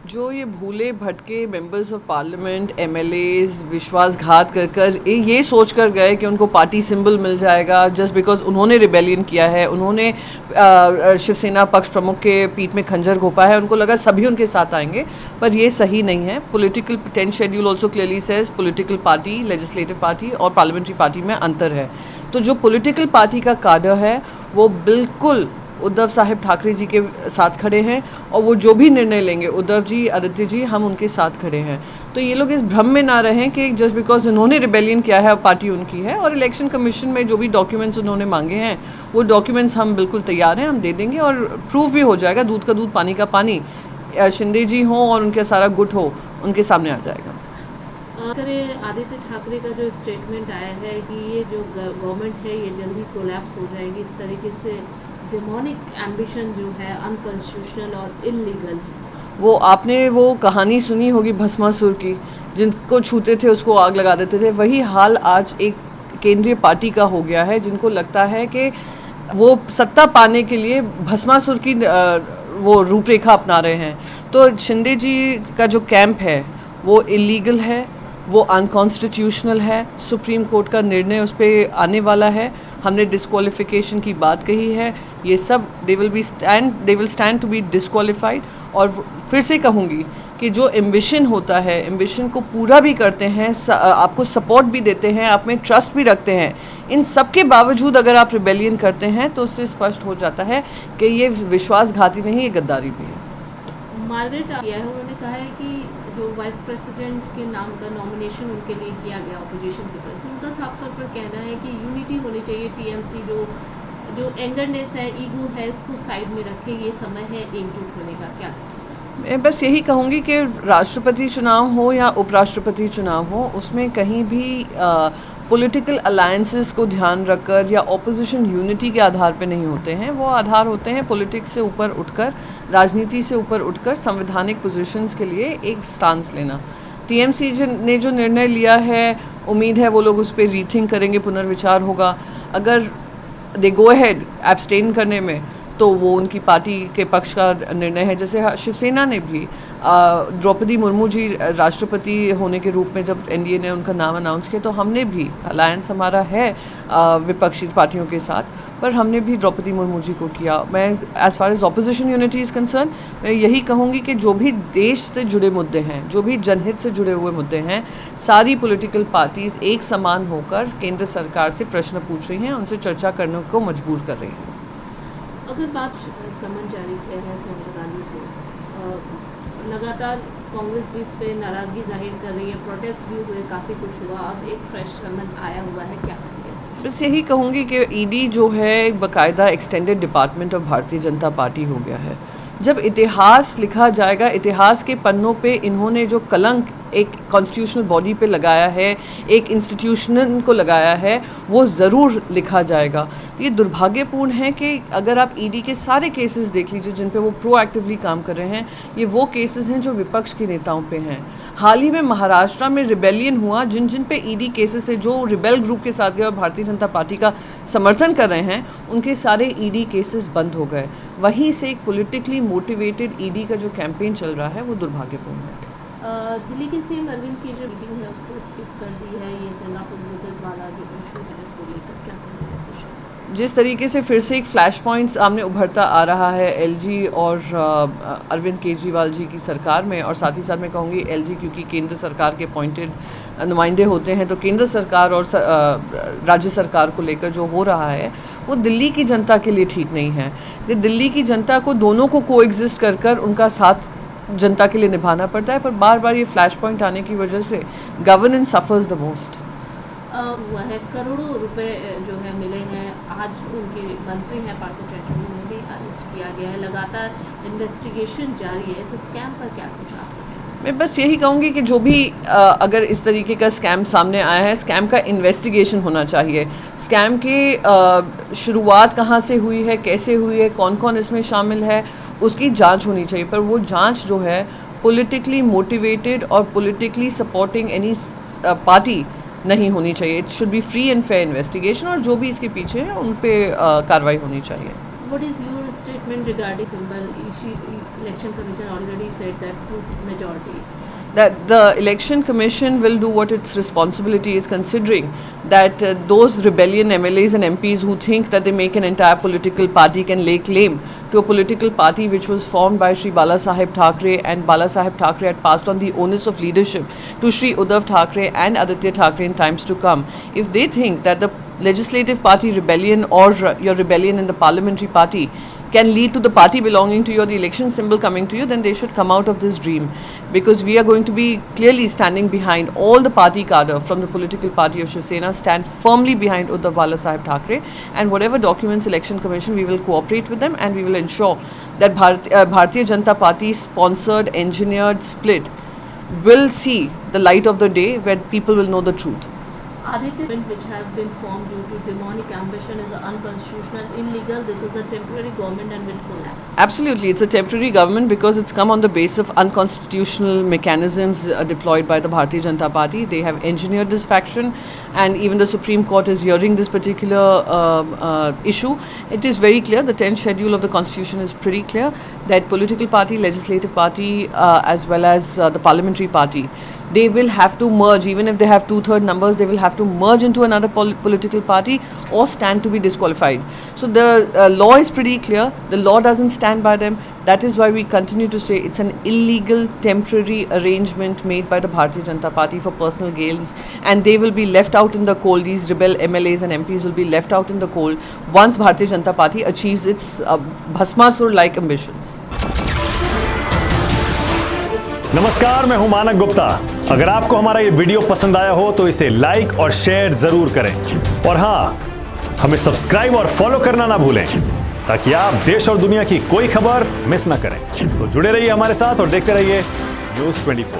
जो ये भूले भटके मेंबर्स ऑफ पार्लियामेंट एमएलएज विश्वासघात कर कर ये सोच कर गए कि उनको पार्टी सिंबल मिल जाएगा जस्ट बिकॉज उन्होंने रिबेलियन किया है, उन्होंने शिवसेना पक्ष प्रमुख के पीठ में खंजर घोंपा है, उनको लगा सभी उनके साथ आएंगे, पर ये सही नहीं है। Political 10th schedule also clearly says political party, legislative party और पार्लियामेंट्री पार्टी में अंतर है। तो जो पॉलिटिकल पार्टी का काडर है वो बिल्कुल उद्धव साहब ठाकरे जी के साथ खड़े हैं और वो जो भी निर्णय लेंगे, उद्धव जी, आदित्य जी, हम उनके साथ खड़े हैं। तो ये लोग इस भ्रम में ना रहें कि जस्ट बिकॉज उन्होंने रिबेलियन किया है पार्टी उनकी है। और इलेक्शन कमीशन में जो भी डॉक्यूमेंट्स उन्होंने मांगे हैं वो डॉक्यूमेंट्स हम बिल्कुल तैयार हैं, हम दे देंगे और प्रूफ भी हो जाएगा। दूध का दूध पानी का पानी, शिंदे जी हों और उनका सारा गुट हो, उनके सामने आ जाएगा। आदित्य ठाकरे का जो स्टेटमेंट आया है कि ये जो गवर्नमेंट है ये जल्दी कोलैप्स हो जाएगी, इस तरीके से डेमोनिक एम्बिशन जो है अनकॉन्स्टिट्यूशनल और इलीगल। वो आपने वो कहानी सुनी होगी भस्मासुर की, जिनको छूते थे उसको आग लगा देते थे। वही हाल आज एक केंद्रीय पार्टी का हो गया है, जिनको लगता है कि वो सत्ता पाने के लिए भस्मासुर की वो रूपरेखा अपना रहे हैं। तो शिंदे जी का जो कैंप है वो इलीगल है, वो अनकॉन्स्टिट्यूशनल है। सुप्रीम कोर्ट का निर्णय उस पर आने वाला है। हमने डिस्क्वालिफिकेशन की बात कही है। ये सब they will stand to be disqualified. और फिर से कहूँगी कि जो एम्बिशन होता है, एम्बिशन को पूरा भी करते हैं, आपको सपोर्ट भी देते हैं, आप में ट्रस्ट भी रखते हैं, इन सब के बावजूद अगर आप रिबेलियन करते हैं तो उससे स्पष्ट हो जाता है कि ये विश्वासघाती नहीं, ये गद्दारी भी है। मार्गरेट किया है, उन्होंने कहा है कि जो वाइस प्रेसिडेंट के नाम का नॉमिनेशन उनके लिए किया गया अपोजिशन की तरफ से, उनका साफ तौर पर कहना है कि यूनिटी होनी चाहिए। टीएमसी जो एंगरनेस है, ईगो है, इसको साइड में रखे, ये समय है एकजुट होने का। क्या मैं बस यही कहूँगी कि राष्ट्रपति चुनाव हो या उपराष्ट्रपति चुनाव हो, उसमें कहीं भी पॉलिटिकल अलायंसेस को ध्यान रखकर या ऑपोजिशन यूनिटी के आधार पे नहीं होते हैं। वो आधार होते हैं पॉलिटिक्स से ऊपर उठकर, राजनीति से ऊपर उठकर संवैधानिक पोजीशंस के लिए एक स्टांस लेना। टीएमसी ने जो निर्णय लिया है, उम्मीद है वो लोग उस पर रीथिंक करेंगे, पुनर्विचार होगा। अगर दे गो अहेड एब्सटेन करने में तो वो उनकी पार्टी के पक्ष का निर्णय है। जैसे शिवसेना ने भी द्रौपदी मुर्मू जी राष्ट्रपति होने के रूप में जब एनडीए ने उनका नाम अनाउंस किया तो हमने भी, अलायंस हमारा है विपक्षी पार्टियों के साथ, पर हमने भी द्रौपदी मुर्मू जी को किया। मैं as far as opposition unity is concerned, मैं यही कहूँगी कि जो भी देश से जुड़े मुद्दे हैं, जो भी जनहित से जुड़े हुए मुद्दे हैं, सारी पॉलिटिकल पार्टीज़ एक समान होकर केंद्र सरकार से प्रश्न पूछ रही हैं, उनसे चर्चा करने को मजबूर कर रही हैं। अगर बात समन जारी किया है सोनिया गांधी को, लगातार कांग्रेस भी इस पे नाराज़गी जाहिर कर रही है, प्रोटेस्ट भी हुए, काफ़ी कुछ हुआ, अब एक फ्रेश समन आया हुआ है, क्या करेंगे? बस यही कहूँगी कि ईडी जो है एक बाकायदा extended department of Bharatiya Janata party हो गया है। जब इतिहास लिखा जाएगा, इतिहास के पन्नों पे इन्होंने जो कलंक एक कॉन्स्टिट्यूशनल बॉडी पे लगाया है, एक इंस्टीट्यूशन को लगाया है, वो ज़रूर लिखा जाएगा। ये दुर्भाग्यपूर्ण है कि अगर आप ईडी के सारे केसेस देख लीजिए जिन पे वो प्रोएक्टिवली काम कर रहे हैं, ये वो केसेस हैं जो विपक्ष के नेताओं पे हैं। हाल ही में महाराष्ट्र में रिबेलियन हुआ, जिन पे ईडी केसेस है, जो रिबेल ग्रुप के साथ गए और भारतीय जनता पार्टी का समर्थन कर रहे हैं, उनके सारे ईडी केसेस बंद हो गए। वहीं से एक पॉलिटिकली मोटिवेटेड ईडी का जो कैंपेन चल रहा है वो दुर्भाग्यपूर्ण है। दिल्ली के सीएम अरविंद की जो मीटिंग है उसको स्किप कर दी है, ये सिंगापुर विजिट वाला जो इशू है इसको लेकर क्या करेंगे? जिस तरीके से फिर से एक फ्लैश पॉइंट सामने उभरता आ रहा है एलजी और अरविंद केजरीवाल जी की सरकार में, और साथ ही साथ मैं कहूँगी एलजी क्योंकि केंद्र सरकार के अपॉइंटेड नुमाइंदे होते हैं, तो केंद्र सरकार और राज्य सरकार को लेकर जो हो रहा है वो दिल्ली की जनता के लिए ठीक नहीं है। ये दिल्ली की जनता को दोनों को कोएग्जिस्ट कर कर उनका साथ जनता के लिए निभाना पड़ता है, पर बार बार ये फ्लैश पॉइंट आने की वजह से गवर्नेंस सफर्स द मोस्ट। हुआ है, करोड़ों रुपए जो है मिले हैं, आज उनके मंत्री हैं पार्थ चैटर्जी, उन्हें भी अरेस्ट किया गया है, लगातार इन्वेस्टिगेशन जारी है। इस स्कैम पर क्या कुछ आप? मैं बस यही कहूँगी कि जो भी अगर इस तरीके का स्कैम सामने आया है, स्कैम का इन्वेस्टिगेशन होना चाहिए। स्कैम की शुरुआत कहाँ से हुई है, कैसे हुई है, कौन कौन इसमें शामिल है, उसकी जांच होनी चाहिए। पर वो जांच जो है पॉलिटिकली मोटिवेटेड और पॉलिटिकली सपोर्टिंग एनी पार्टी नहीं होनी चाहिए। It should be free and fair investigation, और जो भी इसके पीछे है उन पे कार्रवाई होनी चाहिए। What is your statement regarding symbol election commission already said that through majority. That the election commission will do what its responsibility is, considering that those rebellion MLAs and MPs who think that they make an entire political party can lay claim to a political party which was formed by Shri Bala Saheb Thackeray, and Bala Saheb Thackeray had passed on the onus of leadership to Shri Uddhav Thackeray and Aditya Thackeray in times to come. If they think that the legislative party rebellion or your rebellion in the parliamentary party can lead to the party belonging to you or the election symbol coming to you, then they should come out of this dream, because we are going to be clearly standing behind all the party cadre from the political party of Shiv Sena, stand firmly behind Uddhav Bala Saheb Thackeray, and whatever documents election commission, we will cooperate with them, and we will ensure that Bharatiya Janata Party sponsored, engineered split will see the light of the day where people will know the truth. Aditya, which has been formed due to demonic ambition, is unconstitutional, illegal. This is a temporary government and will collapse. Absolutely, it's a temporary government because it's come on the base of unconstitutional mechanisms deployed by the Bharatiya Janata Party. They have engineered this faction, and even the Supreme Court is hearing this particular issue. It is very clear, the 10th schedule of the Constitution is pretty clear, that political party, legislative party, as well as the parliamentary party, they will have to merge. Even if they have 2/3 numbers, they will have to merge into another political party or stand to be disqualified. So the law is pretty clear. The law doesn't stand by them. That is why we continue to say it's an illegal temporary arrangement made by the Bharatiya Janata Party for personal gains, and they will be left out in the cold. These rebel MLAs and MPs will be left out in the cold once Bharatiya Janata Party achieves its Bhasmasur-like ambitions. नमस्कार, मैं हूं मानक गुप्ता। अगर आपको हमारा ये video पसंद आया हो तो इसे लाइक और शेयर जरूर करें, और हां, हमें सब्सक्राइब और फॉलो करना ना भूलें ताकि आप देश और दुनिया की कोई खबर मिस ना करें। तो जुड़े रहिए हमारे साथ और देखते रहिए News 24।